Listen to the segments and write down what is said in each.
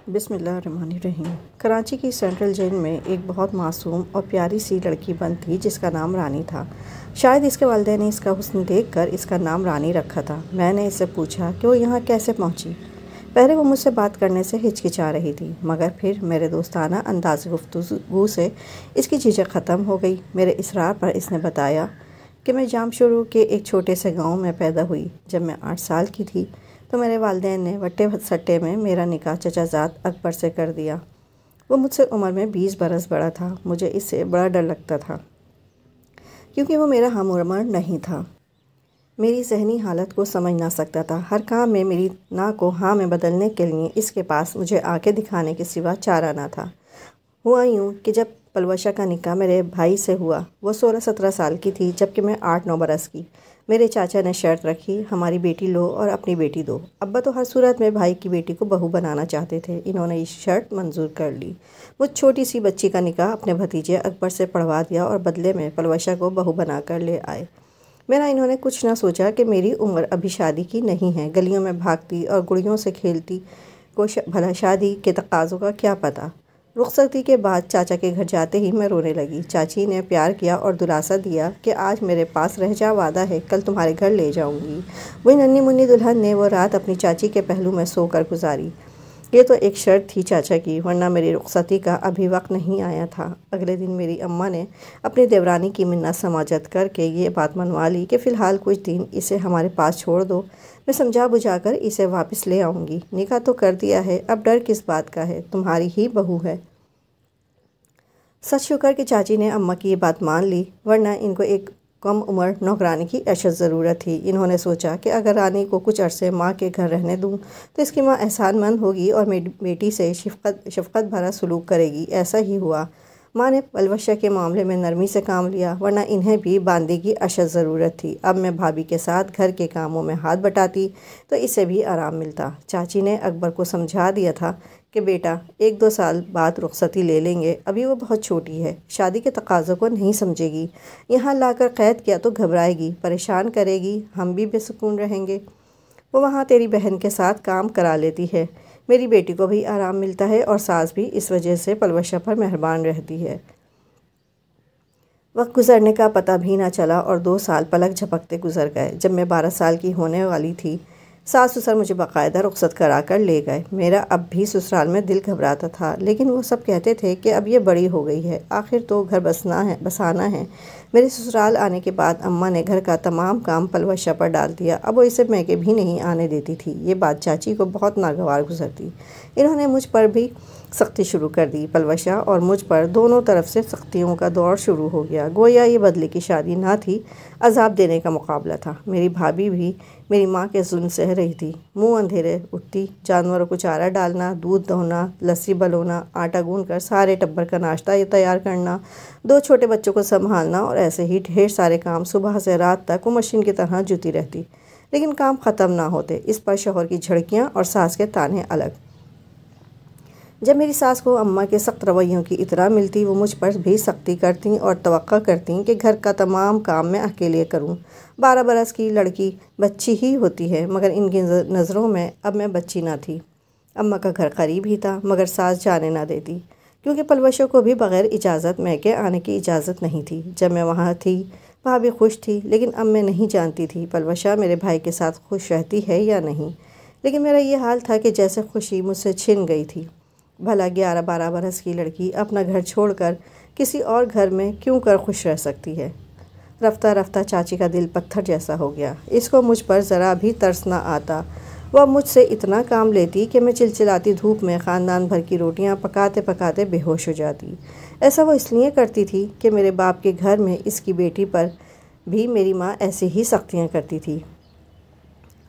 بسم اللہ الرحمن الرحیم۔ کراچی کی سینٹرل جیل میں ایک بہت معصوم اور پیاری سی لڑکی بند تھی جس کا نام رانی تھا۔ شاید اس کے والدین نے اس کا حسن دیکھ کر اس کا نام رانی رکھا تھا۔ میں نے اس سے پوچھا کہ وہ یہاں کیسے پہنچی۔ پہلے وہ مجھ سے بات کرنے سے ہچکچا رہی تھی، مگر پھر میرے دوستانہ انداز گفتگو سے اس کی جھجک ختم ہو گئی۔ میرے اصرار پر اس نے بتایا کہ میں جامشورو کے ایک چھوٹے سے گاؤں میں پیدا ہوئی۔ جب میں 8 سال کی تھی تو میرے والدین نے وٹے سٹے میں میرا نکاح چچا زاد اکبر سے کر دیا۔ وہ مجھ سے عمر میں 20 برس بڑا تھا۔ مجھے اس سے بڑا ڈر لگتا تھا کیونکہ وہ میرا ہم عمر نہیں تھا۔ میری ذہنی حالت کو سمجھ نہ سکتا تھا۔ ہر کام میں میری نہ کو ہاں میں بدلنے کے لیے اس کے پاس مجھے آنکھیں دکھانے کے سوا چارہ نہ تھا۔ ہوا یوں کہ جب پلوشہ کا نکاح میرے بھائی سے ہوا، وہ 16-17 سال کی تھی جبکہ میں 8-9 برس کی۔ میرے چاچا نے شرط رکھی، ہماری بیٹی لو اور اپنی بیٹی دو۔ ابا تو ہر صورت میں بھائی کی بیٹی کو بہو بنانا چاہتے تھے۔ انہوں نے یہ شرط منظور کر لی۔ مجھ چھوٹی سی بچی کا نکاح اپنے بھتیجے اکبر سے پڑھوا دیا اور بدلے میں پلوشہ کو بہو بنا کر لے آئے۔ میرا انہوں نے کچھ نہ سوچا کہ میری عمر ابھی شادی کی نہیں ہے، گلیوں میں بھاگتی اور گڑیوں سے کھیلتی کو بھلا شادی کے تقاضوں کا کیا پتہ۔ رخصتی کے بعد چاچا کے گھر جاتے ہی میں رونے لگی۔ چاچی نے پیار کیا اور دلاسا دیا کہ آج میرے پاس رہ جا، وعدہ ہے کل تمہارے گھر لے جاؤں گی۔ وہی ننھی منی دلہن نے وہ رات اپنی چاچی کے پہلو میں سو کر گزاری۔ یہ تو ایک شرط تھی چاچا کی، ورنہ میری رخصتی کا ابھی وقت نہیں آیا تھا۔ اگلے دن میری اماں نے اپنی دیورانی کی منت سماجت کر کے یہ بات منوا لی کہ فی الحال کچھ دن اسے ہمارے پاس چھوڑ دو، میں سمجھا بجھا کر اسے واپس لے آؤں گی۔ نکاح تو کر دیا ہے، اب ڈر کس بات کا ہے، تمہاری ہی بہو ہے۔ سچ شکر کہ چاچی نے اماں کی یہ بات مان لی، ورنہ ان کو ایک کم عمر نوکرانی کی اشد ضرورت تھی۔ انہوں نے سوچا کہ اگر رانی کو کچھ عرصے ماں کے گھر رہنے دوں تو اس کی ماں احسان مند ہوگی اور میری بیٹی سے شفقت بھرا سلوک کرے گی۔ ایسا ہی ہوا۔ ماں نے پلوشہ کے معاملے میں نرمی سے کام لیا، ورنہ انہیں بھی باندے کی اشد ضرورت تھی۔ اب میں بھابھی کے ساتھ گھر کے کاموں میں ہاتھ بٹاتی تو اسے بھی آرام ملتا۔ چاچی نے اکبر کو سمجھا دیا تھا کہ بیٹا 1-2 سال بعد رخصتی لے لیں گے، ابھی وہ بہت چھوٹی ہے، شادی کے تقاضوں کو نہیں سمجھے گی، یہاں لا کر قید کیا تو گھبرائے گی، پریشان کرے گی، ہم بھی بے سکون رہیں گے۔ وہ وہاں تیری بہن کے ساتھ کام کرا لیتی ہے، میری بیٹی کو بھی آرام ملتا ہے اور ساس بھی اس وجہ سے پلوشہ پر مہربان رہتی ہے۔ وقت گزرنے کا پتہ بھی نہ چلا اور 2 سال پلک جھپکتے گزر گئے۔ جب میں 12 سال کی ہونے والی تھی، ساس سسر مجھے باقاعدہ رخصت کرا کر لے گئے۔ میرا اب بھی سسرال میں دل گھبراتا تھا، لیکن وہ سب کہتے تھے کہ اب یہ بڑی ہو گئی ہے، آخر تو گھر بسانا ہے۔ میرے سسرال آنے کے بعد اماں نے گھر کا تمام کام پلوشہ پر ڈال دیا، اب وہ اسے میکے بھی نہیں آنے دیتی تھی۔ یہ بات چاچی کو بہت ناگوار گزرتی۔ انہوں نے مجھ پر بھی سختی شروع کر دی۔ پلوشہ اور مجھ پر دونوں طرف سے سختیوں کا دور شروع ہو گیا۔ گویا یہ بدلے کی شادی نہ تھی، عذاب دینے کا مقابلہ تھا۔ میری بھابھی بھی میری ماں کے ظلم سہ رہی تھی۔ منہ اندھیرے اٹھتی، جانوروں کو چارہ ڈالنا، دودھ دھونا، لسی بلونا، آٹا گوندھ کر سارے ٹبر کا ناشتہ تیار کرنا، 2 چھوٹے بچوں کو سنبھالنا اور ایسے ہی ڈھیر سارے کام صبح سے رات تک وہ مشین کی طرح جوتی رہتی، لیکن کام ختم نہ ہوتے۔ اس پر شوہر کی جھڑکیاں اور ساس کے طعنے الگ۔ جب میری ساس کو اماں کے سخت رویوں کی اطلاع ملتی، وہ مجھ پر بھی سختی کرتیں اور توقع کرتیں کہ گھر کا تمام کام میں اکیلے کروں۔ 12 برس کی لڑکی بچی ہی ہوتی ہے، مگر ان کی نظروں میں اب میں بچی نہ تھی۔ اماں کا گھر قریب ہی تھا، مگر ساس جانے نہ دیتی، کیونکہ پلوشہ کو بھی بغیر اجازت میکے آنے کی اجازت نہیں تھی۔ جب میں وہاں تھی بھابھی خوش تھی، لیکن اب میں نہیں جانتی تھی پلوشہ میرے بھائی کے ساتھ خوش رہتی ہے یا نہیں۔ لیکن میرا یہ حال تھا کہ جیسے خوشی مجھ سے چھن گئی تھی۔ بھلا 11-12 برس کی لڑکی اپنا گھر چھوڑ کر کسی اور گھر میں کیوں کر خوش رہ سکتی ہے؟ رفتہ رفتہ چاچی کا دل پتھر جیسا ہو گیا۔ اس کو مجھ پر ذرا بھی ترس نہ آتا۔ وہ مجھ سے اتنا کام لیتی کہ میں چلچلاتی دھوپ میں خاندان بھر کی روٹیاں پکاتے پکاتے بے ہوش ہو جاتی۔ ایسا وہ اس لیے کرتی تھی کہ میرے باپ کے گھر میں اس کی بیٹی پر بھی میری ماں ایسی ہی سختیاں کرتی تھی۔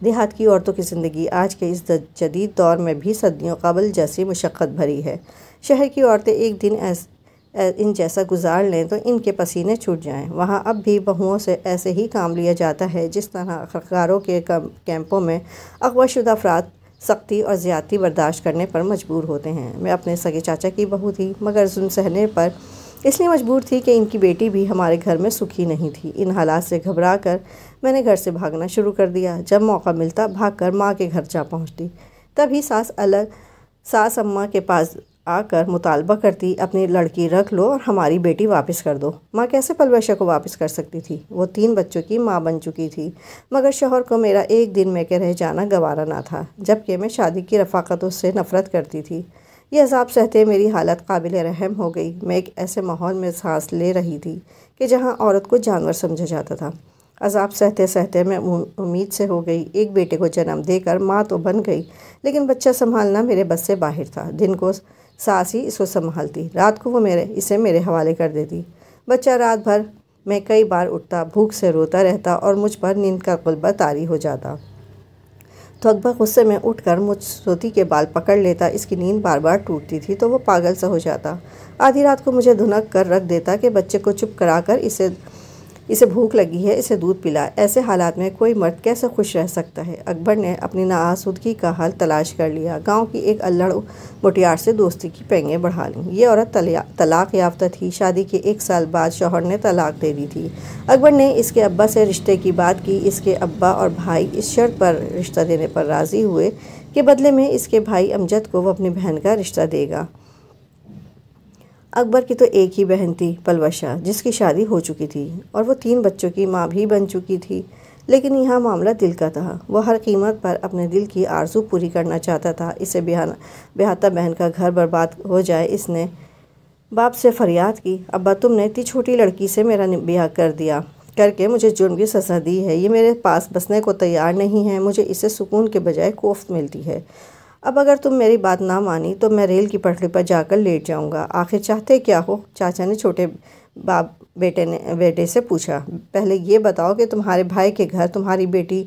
دیہات کی عورتوں کی زندگی آج کے اس جدید دور میں بھی صدیوں قبل جیسی مشقت بھری ہے۔ شہر کی عورتیں ایک دن ان جیسا گزار لیں تو ان کے پسینے چھوٹ جائیں۔ وہاں اب بھی بہوؤں سے ایسے ہی کام لیا جاتا ہے جس طرح خرکاروں کے کیمپوں میں اغوا شدہ افراد سختی اور زیادتی برداشت کرنے پر مجبور ہوتے ہیں۔ میں اپنے سگے چاچا کی بہو تھی، مگر ظلم سہنے پر اس لیے مجبور تھی کہ ان کی بیٹی بھی ہمارے گھر میں سکھی نہیں تھی۔ ان حالات سے گھبرا کر میں نے گھر سے بھاگنا شروع کر دیا۔ جب موقع ملتا بھاگ کر ماں کے گھر جا پہنچتی۔ تبھی ساس اماں کے پاس آ کر مطالبہ کرتی اپنی لڑکی رکھ لو اور ہماری بیٹی واپس کر دو۔ ماں کیسے پلوشہ کو واپس کر سکتی تھی؟ وہ 3 بچوں کی ماں بن چکی تھی، مگر شوہر کو میرا ایک دن میں کے رہ جانا گوارا نہ تھا، جبکہ میں شادی کی رفاقتوں سے نفرت کرتی تھی۔ یہ عذاب سہتے میری حالت قابل رحم ہو گئی۔ میں ایک ایسے ماحول میں سانس لے رہی تھی کہ جہاں عورت کو جانور سمجھا جاتا تھا۔ عذاب سہتے سہتے میں امید سے ہو گئی۔ ایک بیٹے کو جنم دے کر ماں تو بن گئی، لیکن بچہ سنبھالنا میرے بس سے باہر تھا۔ دن کو ساس ہی اس کو سنبھالتی، رات کو وہ اسے میرے حوالے کر دیتی۔ بچہ رات بھر میں کئی بار اٹھتا، بھوک سے روتا رہتا اور مجھ پر نیند کا غلبہ طاری ہو جاتا۔ تو اکبر غصے میں اٹھ کر مجھ سوتی کے بال پکڑ لیتا۔ اس کی نیند بار بار ٹوٹتی تھی تو وہ پاگل سا ہو جاتا۔ آدھی رات کو مجھے دھنک کر رکھ دیتا کہ بچے کو چپ کرا کر اسے بھوک لگی ہے، اسے دودھ پلا۔ ایسے حالات میں کوئی مرد کیسے خوش رہ سکتا ہے؟ اکبر نے اپنی ناآسودگی کا حل تلاش کر لیا۔ گاؤں کی ایک الڑ مٹیار سے دوستی کی پینگیں بڑھا لیں۔ یہ عورت طلاق یافتہ تھی۔ شادی کے 1 سال بعد شوہر نے طلاق دے دی تھی۔ اکبر نے اس کے ابا سے رشتے کی بات کی۔ اس کے ابا اور بھائی اس شرط پر رشتہ دینے پر راضی ہوئے کہ بدلے میں اس کے بھائی امجد کو وہ اپنی بہن کا رشتہ دے گا۔ اکبر کی تو ایک ہی بہن تھی، پلوشہ، جس کی شادی ہو چکی تھی اور وہ 3 بچوں کی ماں بھی بن چکی تھی۔ لیکن یہاں معاملہ دل کا تھا۔ وہ ہر قیمت پر اپنے دل کی آرزو پوری کرنا چاہتا تھا۔ اسے بیاہتا بہن کا گھر برباد ہو جائے۔ اس نے باپ سے فریاد کی، ابا تم نے اتنی چھوٹی لڑکی سے میرا بیاہ کر کے مجھے جرم کی سزا دی ہے۔ یہ میرے پاس بسنے کو تیار نہیں ہے۔ مجھے اسے سکون کے بجائے کوفت ملتی ہے۔ اب اگر تم میری بات نہ مانی تو میں ریل کی پٹری پر جا کر لیٹ جاؤں گا۔ آخر چاہتے کیا ہو؟ چاچا نے چھوٹے بیٹے سے پوچھا۔ پہلے یہ بتاؤ کہ تمہارے بھائی کے گھر تمہاری بیٹی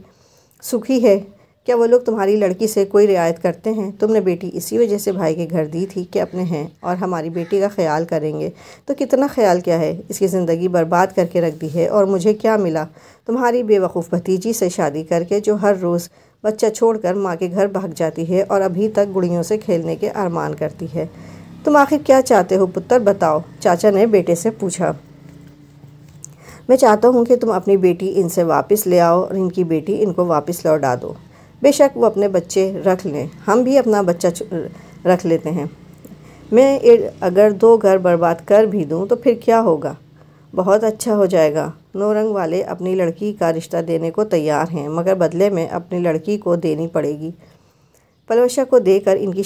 سکھی ہے؟ کیا وہ لوگ تمہاری لڑکی سے کوئی رعایت کرتے ہیں؟ تم نے بیٹی اسی وجہ سے بھائی کے گھر دی تھی کہ اپنے ہیں اور ہماری بیٹی کا خیال کریں گے، تو کتنا خیال کیا ہے؟ اس کی زندگی برباد کر کے رکھ دی ہے۔ اور مجھے کیا ملا تمہاری بے وقوف بھتیجی سے شادی کر کے، جو ہر روز بچہ چھوڑ کر ماں کے گھر بھاگ جاتی ہے اور ابھی تک گڑیوں سے کھیلنے کے ارمان کرتی ہے۔ تم آخر کیا چاہتے ہو پتر، بتاؤ، چاچا نے بیٹے سے پوچھا۔ میں چاہتا ہوں کہ تم اپنی بیٹی ان سے واپس لے آؤ اور ان کی بیٹی ان کو واپس لوٹا دو۔ بے شک وہ اپنے بچے رکھ لیں، ہم بھی اپنا بچہ رکھ لیتے ہیں۔ میں اگر 2 گھر برباد کر بھی دوں تو پھر کیا ہوگا؟ بہت اچھا ہو جائے گا۔ نورنگ والے اپنی لڑکی کا رشتہ دینے کو تیار ہیں، مگر بدلے میں اپنی لڑکی کو دینی پڑے گی۔ پلوشہ کو دے کر ان کی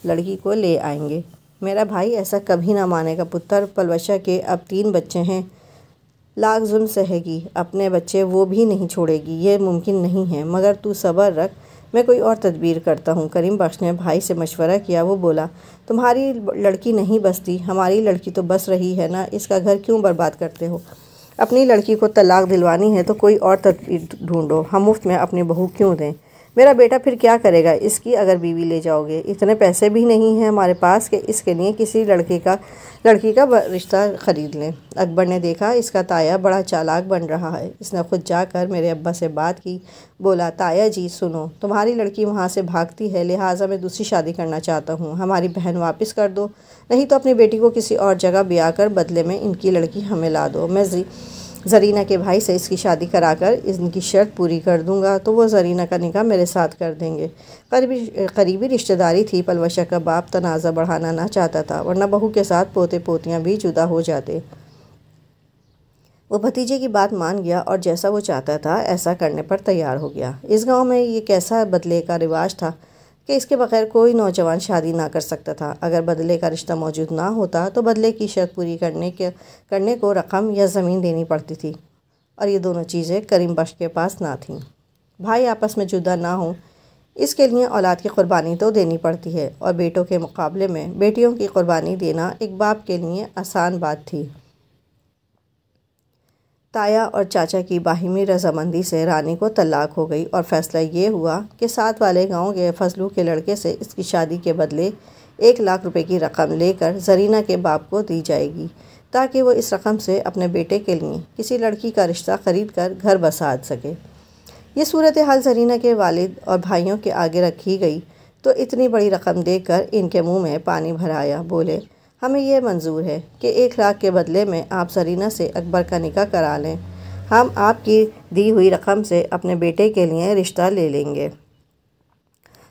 لڑکی کو لے آئیں گے۔ میرا بھائی ایسا کبھی نہ مانے گا پتر۔ پلوشہ کے اب 3 بچے ہیں، لاکھ ظلم سہے گی، اپنے بچے وہ بھی نہیں چھوڑے گی۔ یہ ممکن نہیں ہے، مگر تو صبر رکھ، میں کوئی اور تدبیر کرتا ہوں۔ کریم بخش نے بھائی سے مشورہ کیا۔ وہ بولا، تمہاری لڑکی نہیں بستی، ہماری لڑکی تو بس رہی ہے نا، اس کا گھر کیوں برباد کرتے ہو؟ اپنی لڑکی کو طلاق دلوانی ہے تو کوئی اور تدبیر ڈھونڈو، ہم مفت میں اپنی بہو کیوں دیں؟ میرا بیٹا پھر کیا کرے گا؟ اس کی اگر بیوی لے جاؤ گے، اتنے پیسے بھی نہیں ہیں ہمارے پاس کہ اس کے لیے کسی لڑکی کا رشتہ خرید لیں۔ اکبر نے دیکھا اس کا تایا بڑا چالاک بن رہا ہے۔ اس نے خود جا کر میرے ابا سے بات کی۔ بولا، تایا جی سنو، تمہاری لڑکی وہاں سے بھاگتی ہے، لہٰذا میں دوسری شادی کرنا چاہتا ہوں۔ ہماری بہن واپس کر دو، نہیں تو اپنی بیٹی کو کسی اور جگہ بیاہ کر بدلے میں ان کی لڑکی ہمیں لا دو۔ میں زرینہ کے بھائی سے اس کی شادی کرا کر ان کی شرط پوری کر دوں گا تو وہ زرینہ کا نکاح میرے ساتھ کر دیں گے۔ قریبی رشتہ داری تھی۔ پلوشہ کا باپ تنازع بڑھانا نہ چاہتا تھا، ورنہ بہو کے ساتھ پوتے پوتیاں بھی جدا ہو جاتے۔ وہ بھتیجے کی بات مان گیا اور جیسا وہ چاہتا تھا ایسا کرنے پر تیار ہو گیا۔ اس گاؤں میں یہ کیسا بدلے کا رواج تھا کہ اس کے بغیر کوئی نوجوان شادی نہ کر سکتا تھا۔ اگر بدلے کا رشتہ موجود نہ ہوتا تو بدلے کی شرط پوری کرنے کو رقم یا زمین دینی پڑتی تھی، اور یہ دونوں چیزیں کریم بخش کے پاس نہ تھیں۔ بھائی آپس میں جدا نہ ہوں، اس کے لیے اولاد کی قربانی تو دینی پڑتی ہے، اور بیٹوں کے مقابلے میں بیٹیوں کی قربانی دینا ایک باپ کے لیے آسان بات تھی۔ تایا اور چاچا کی باہمی رضامندی سے رانی کو طلاق ہو گئی اور فیصلہ یہ ہوا کہ ساتھ والے گاؤں کے فضلو کے لڑکے سے اس کی شادی کے بدلے 1 لاکھ روپے کی رقم لے کر زرینہ کے باپ کو دی جائے گی، تاکہ وہ اس رقم سے اپنے بیٹے کے لیے کسی لڑکی کا رشتہ خرید کر گھر بسا سکے۔ یہ صورتحال زرینہ کے والد اور بھائیوں کے آگے رکھی گئی تو اتنی بڑی رقم دیکھ کر ان کے منہ میں پانی بھر آیا۔ بولے، ہمیں یہ منظور ہے کہ 1 لاکھ کے بدلے میں آپ زرینہ سے اکبر کا نکاح کرا لیں، ہم آپ کی دی ہوئی رقم سے اپنے بیٹے کے لیے رشتہ لے لیں گے۔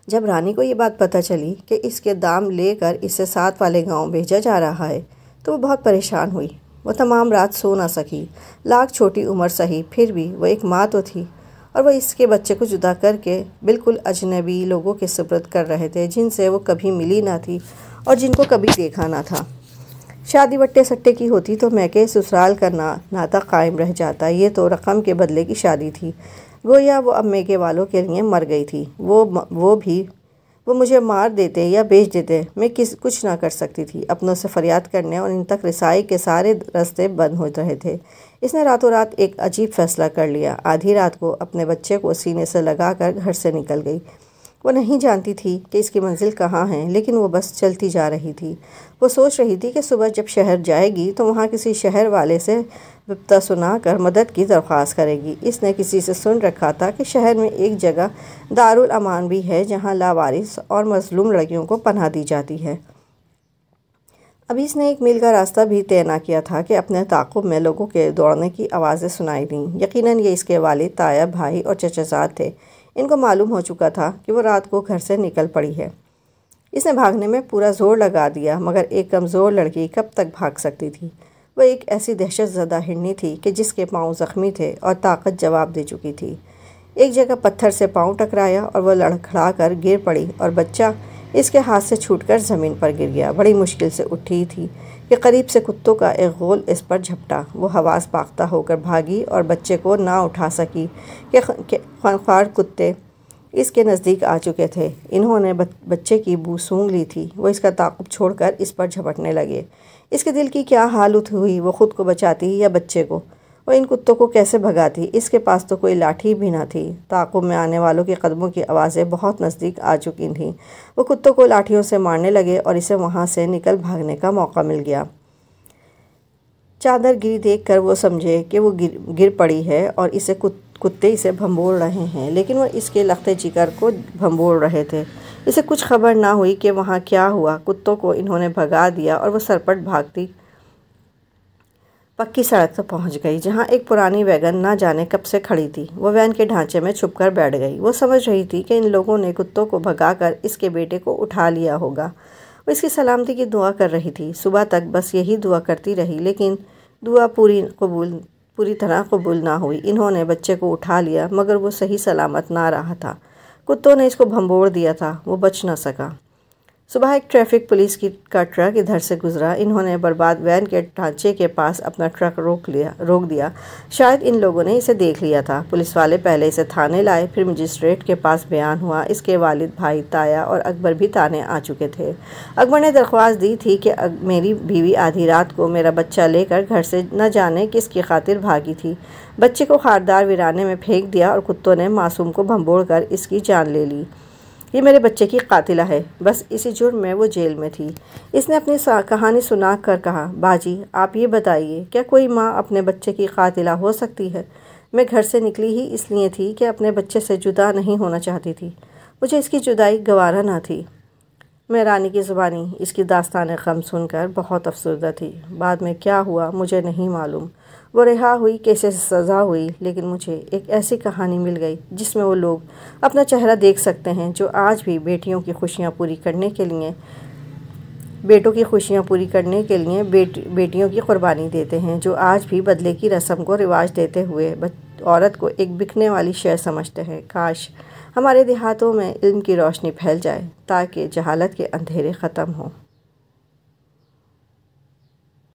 جب رانی کو یہ بات پتہ چلی کہ اس کے دام لے کر اسے ساتھ والے گاؤں بھیجا جا رہا ہے تو وہ بہت پریشان ہوئی۔ وہ تمام رات سو نہ سکی۔ لاکھ چھوٹی عمر سہی، پھر بھی وہ ایک ماں تو تھی، اور وہ اس کے بچے کو جدا کر کے بالکل اجنبی لوگوں کے سپرد کر رہے تھے، جن سے وہ کبھی ملی نہ تھی اور جن کو کبھی دیکھا نہ تھا۔ شادی وٹے سٹے کی ہوتی تو میکے سسرال کا ناطہ قائم رہ جاتا، یہ تو رقم کے بدلے کی شادی تھی، گویا وہ اب میکے والوں کے لیے مر گئی تھی۔ وہ مجھے مار دیتے یا بیچ دیتے، میں کچھ نہ کر سکتی تھی۔ اپنوں سے فریاد کرنے اور ان تک رسائی کے سارے راستے بند ہو رہے تھے۔ اس نے راتوں رات ایک عجیب فیصلہ کر لیا۔ آدھی رات کو اپنے بچے کو سینے سے لگا کر گھر سے نکل گئی۔ وہ نہیں جانتی تھی کہ اس کی منزل کہاں ہے، لیکن وہ بس چلتی جا رہی تھی۔ وہ سوچ رہی تھی کہ صبح جب شہر جائے گی تو وہاں کسی شہر والے سے وپتا سنا کر مدد کی درخواست کرے گی۔ اس نے کسی سے سن رکھا تھا کہ شہر میں ایک جگہ دارالامان بھی ہے جہاں لاوارث اور مظلوم لڑکیوں کو پناہ دی جاتی ہے۔ ابھی اس نے 1 میل کا راستہ بھی طے نہ کیا تھا کہ اپنے تعاقب میں لوگوں کے دوڑنے کی آوازیں سنائی دیں۔ یقیناً یہ اس کے والد، تایا، بھائی اور چچا زاد تھے۔ ان کو معلوم ہو چکا تھا کہ وہ رات کو گھر سے نکل پڑی ہے۔ اس نے بھاگنے میں پورا زور لگا دیا، مگر ایک کمزور لڑکی کب تک بھاگ سکتی تھی؟ وہ ایک ایسی دہشت زدہ ہرنی تھی کہ جس کے پاؤں زخمی تھے اور طاقت جواب دے چکی تھی۔ ایک جگہ پتھر سے پاؤں ٹکرایا اور وہ لڑکھڑا کر گر پڑی اور بچہ اس کے ہاتھ سے چھوٹ کر زمین پر گر گیا۔ بڑی مشکل سے اٹھی تھی کہ قریب سے کتوں کا ایک غول اس پر جھپٹا۔ وہ حواس باختہ ہو کر بھاگی اور بچے کو نہ اٹھا سکی کہ خونخوار کتے اس کے نزدیک آ چکے تھے۔ انہوں نے بچے کی بو سونگھ لی تھی۔ وہ اس کا تعاقب چھوڑ کر اس پر جھپٹنے لگے۔ اس کے دل کی کیا حالت ہوئی، وہ خود کو بچاتی یا بچے کو؟ وہ ان کتوں کو کیسے بھگاتی؟ اس کے پاس تو کوئی لاٹھی بھی نہ تھی۔ تعاقب میں آنے والوں کے قدموں کی آوازیں بہت نزدیک آ چکی تھیں۔ وہ کتوں کو لاٹھیوں سے مارنے لگے اور اسے وہاں سے نکل بھاگنے کا موقع مل گیا۔ چادر گری دیکھ کر وہ سمجھے کہ وہ گر پڑی ہے اور کتے اسے بھنبوڑ رہے ہیں، لیکن وہ اس کے لخت جگر کو بھنبوڑ رہے تھے۔ اسے کچھ خبر نہ ہوئی کہ وہاں کیا ہوا۔ کتوں کو انہوں نے بھگا دیا اور وہ سرپٹ بھاگتی پکی سڑک تک پہنچ گئی، جہاں ایک پرانی ویگن نہ جانے کب سے کھڑی تھی۔ وہ وین کے ڈھانچے میں چھپ کر بیٹھ گئی۔ وہ سمجھ رہی تھی کہ ان لوگوں نے کتوں کو بھگا کر اس کے بیٹے کو اٹھا لیا ہوگا۔ وہ اس کی سلامتی کی دعا کر رہی تھی۔ صبح تک بس یہی دعا کرتی رہی، لیکن دعا پوری طرح قبول نہ ہوئی۔ انہوں نے بچے کو اٹھا لیا، مگر وہ صحیح سلامت نہ رہا تھا۔ کتوں نے اس کو بھنبوڑ دیا تھا، وہ بچ نہ سکا۔ صبح ایک ٹریفک پولیس کا ٹرک ادھر سے گزرا۔ انہوں نے برباد وین کے ڈھانچے کے پاس اپنا ٹرک روک دیا۔ شاید ان لوگوں نے اسے دیکھ لیا تھا۔ پولیس والے پہلے اسے تھانے لائے، پھر مجسٹریٹ کے پاس بیان ہوا۔ اس کے والد، بھائی، تایا اور اکبر بھی تھانے آ چکے تھے۔ اکبر نے درخواست دی تھی کہ میری بیوی آدھی رات کو میرا بچہ لے کر گھر سے نہ جانے کس کی خاطر بھاگی تھی۔ بچے کو خاردار ویرانے میں پھینک دیا اور کتوں نے معصوم کو بھنبوڑ کر اس کی جان لے لی۔ یہ میرے بچے کی قاتلہ ہے، بس اسی جرم میں وہ جیل میں تھی۔ اس نے اپنی کہانی سنا کر کہا، باجی آپ یہ بتائیے، کیا کوئی ماں اپنے بچے کی قاتلہ ہو سکتی ہے؟ میں گھر سے نکلی ہی اس لیے تھی کہ اپنے بچے سے جدا نہیں ہونا چاہتی تھی۔ مجھے اس کی جدائی گوارا نہ تھی۔ میں رانی کی زبانی اس کی داستان غم سن کر بہت افسردہ تھی۔ بعد میں کیا ہوا مجھے نہیں معلوم۔ وہ رہا ہوئی، کیسے سزا ہوئی، لیکن مجھے ایک ایسی کہانی مل گئی جس میں وہ لوگ اپنا چہرہ دیکھ سکتے ہیں جو آج بھی بیٹوں کی خوشیاں پوری کرنے کے لیے بیٹیوں کی قربانی دیتے ہیں، جو آج بھی بدلے کی رسم کو رواج دیتے ہوئے عورت کو ایک بکنے والی شے سمجھتے ہیں۔ کاش ہمارے دیہاتوں میں علم کی روشنی پھیل جائے تاکہ جہالت کے اندھیرے ختم ہوں۔